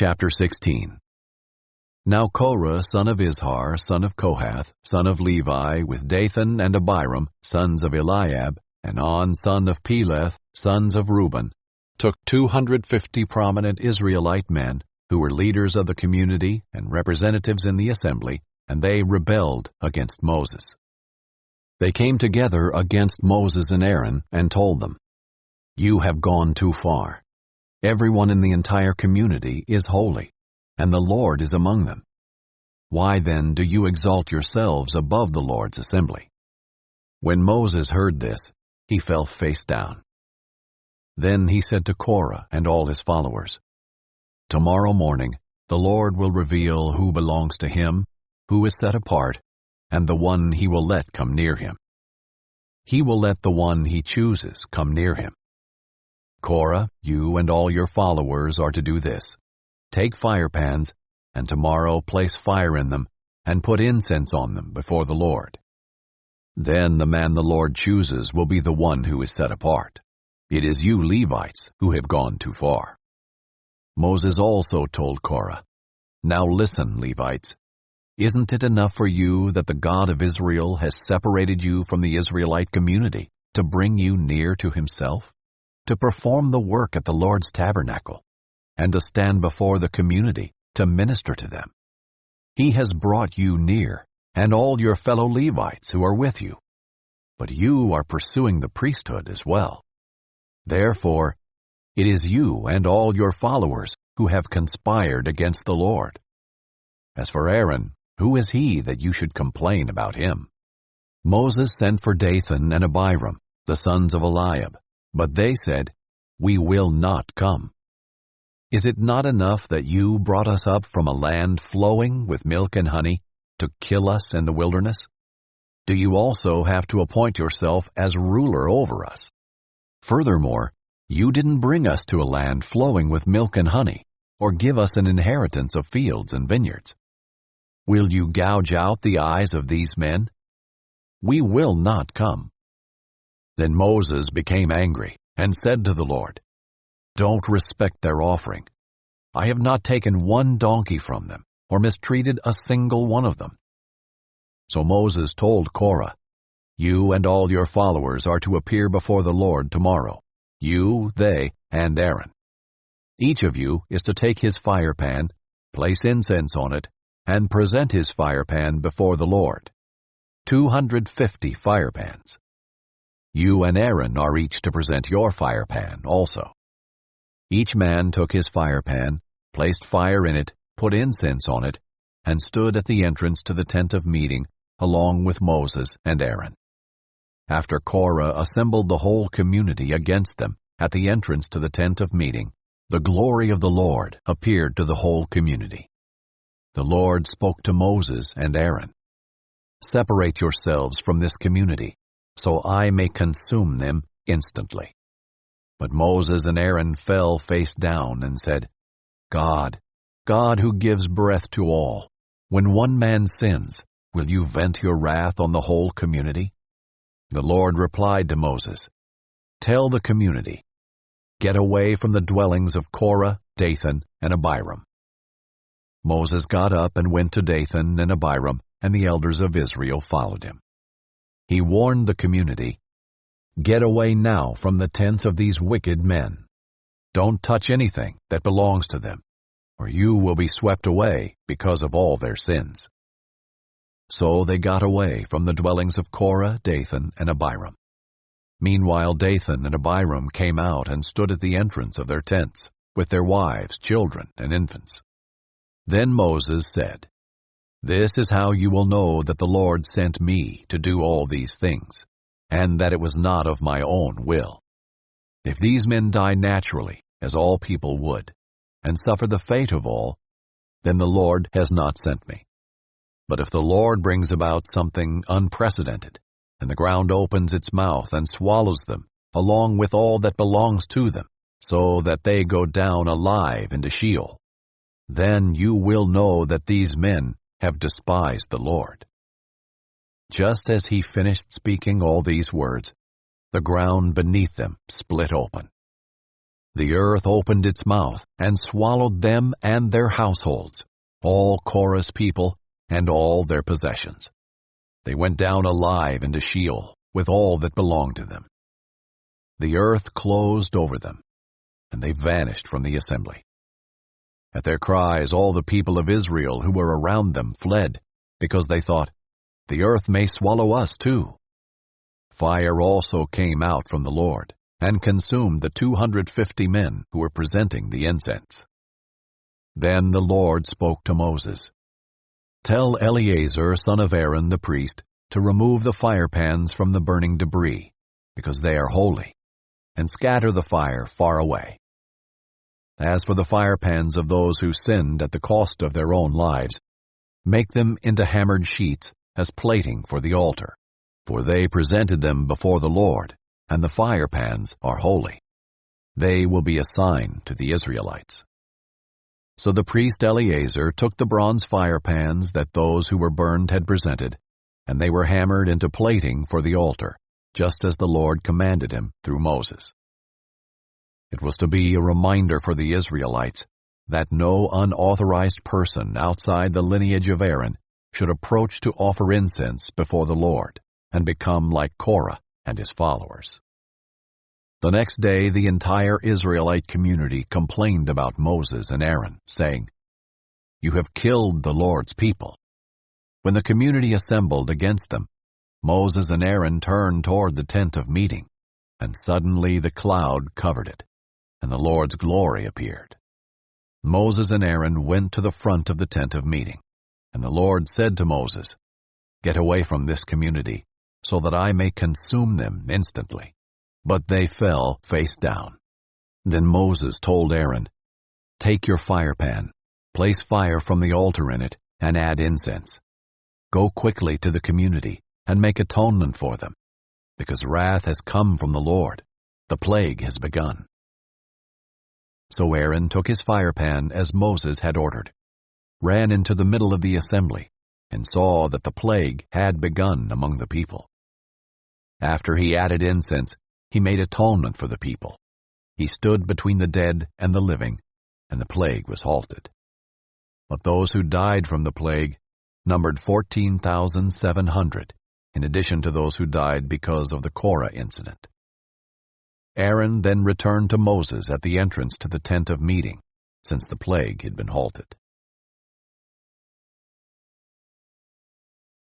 Chapter 16. Now Korah, son of Izhar, son of Kohath, son of Levi, with Dathan and Abiram, sons of Eliab, and On, son of Peleth, sons of Reuben, took 250 prominent Israelite men who were leaders of the community and representatives in the assembly, and they rebelled against Moses. They came together against Moses and Aaron and told them, "You have gone too far. Everyone in the entire community is holy, and the Lord is among them. Why then do you exalt yourselves above the Lord's assembly?" When Moses heard this, he fell face down. Then he said to Korah and all his followers, "Tomorrow morning the Lord will reveal who belongs to him, who is set apart, and the one he will let come near him. He will let the one he chooses come near him. Korah, you and all your followers are to do this. Take fire pans, and tomorrow place fire in them, and put incense on them before the Lord. Then the man the Lord chooses will be the one who is set apart. It is you Levites who have gone too far." Moses also told Korah, "Now listen, Levites. Isn't it enough for you that the God of Israel has separated you from the Israelite community to bring you near to himself, to perform the work at the Lord's tabernacle, and to stand before the community to minister to them? He has brought you near, and all your fellow Levites who are with you. But you are pursuing the priesthood as well. Therefore, it is you and all your followers who have conspired against the Lord. As for Aaron, who is he that you should complain about him?" Moses sent for Dathan and Abiram, the sons of Eliab, but they said, "We will not come. Is it not enough that you brought us up from a land flowing with milk and honey to kill us in the wilderness? Do you also have to appoint yourself as ruler over us? Furthermore, you didn't bring us to a land flowing with milk and honey, or give us an inheritance of fields and vineyards. Will you gouge out the eyes of these men? We will not come." Then Moses became angry and said to the Lord, "Don't respect their offering. I have not taken one donkey from them, or mistreated a single one of them." So Moses told Korah, "You and all your followers are to appear before the Lord tomorrow, you, they, and Aaron. Each of you is to take his fire pan, place incense on it, and present his fire pan before the Lord. 250 fire pans. You and Aaron are each to present your fire pan also." Each man took his fire pan, placed fire in it, put incense on it, and stood at the entrance to the tent of meeting along with Moses and Aaron. After Korah assembled the whole community against them at the entrance to the tent of meeting, the glory of the Lord appeared to the whole community. The Lord spoke to Moses and Aaron, "Separate yourselves from this community, so I may consume them instantly." But Moses and Aaron fell face down and said, God who gives breath to all, when one man sins, will you vent your wrath on the whole community?" The Lord replied to Moses, "Tell the community, get away from the dwellings of Korah, Dathan, and Abiram." Moses got up and went to Dathan and Abiram, and the elders of Israel followed him. He warned the community, "Get away now from the tents of these wicked men. Don't touch anything that belongs to them, or you will be swept away because of all their sins." So they got away from the dwellings of Korah, Dathan, and Abiram. Meanwhile Dathan and Abiram came out and stood at the entrance of their tents, with their wives, children, and infants. Then Moses said, "This is how you will know that the Lord sent me to do all these things, and that it was not of my own will. If these men die naturally, as all people would, and suffer the fate of all, then the Lord has not sent me. But if the Lord brings about something unprecedented, and the ground opens its mouth and swallows them, along with all that belongs to them, so that they go down alive into Sheol, then you will know that these men have despised the Lord." Just as he finished speaking all these words, the ground beneath them split open. The earth opened its mouth and swallowed them and their households, all Korah's people and all their possessions. They went down alive into Sheol with all that belonged to them. The earth closed over them, and they vanished from the assembly. At their cries, all the people of Israel who were around them fled, because they thought, "The earth may swallow us too." Fire also came out from the Lord, and consumed the 250 men who were presenting the incense. Then the Lord spoke to Moses, "Tell Eleazar, son of Aaron the priest, to remove the fire pans from the burning debris, because they are holy, and scatter the fire far away. As for the fire pans of those who sinned at the cost of their own lives, make them into hammered sheets as plating for the altar, for they presented them before the Lord, and the fire pans are holy. They will be a sign to the Israelites." So the priest Eleazar took the bronze fire pans that those who were burned had presented, and they were hammered into plating for the altar, just as the Lord commanded him through Moses. It was to be a reminder for the Israelites that no unauthorized person outside the lineage of Aaron should approach to offer incense before the Lord and become like Korah and his followers. The next day the entire Israelite community complained about Moses and Aaron, saying, "You have killed the Lord's people." When the community assembled against them, Moses and Aaron turned toward the tent of meeting, and suddenly the cloud covered it, and the Lord's glory appeared. Moses and Aaron went to the front of the tent of meeting, and the Lord said to Moses, "Get away from this community, so that I may consume them instantly." But they fell face down. Then Moses told Aaron, "Take your fire pan, place fire from the altar in it, and add incense. Go quickly to the community and make atonement for them, because wrath has come from the Lord. The plague has begun." So Aaron took his fire pan as Moses had ordered, ran into the middle of the assembly, and saw that the plague had begun among the people. After he added incense, he made atonement for the people. He stood between the dead and the living, and the plague was halted. But those who died from the plague numbered 14,700, in addition to those who died because of the Korah incident. Aaron then returned to Moses at the entrance to the tent of meeting, since the plague had been halted.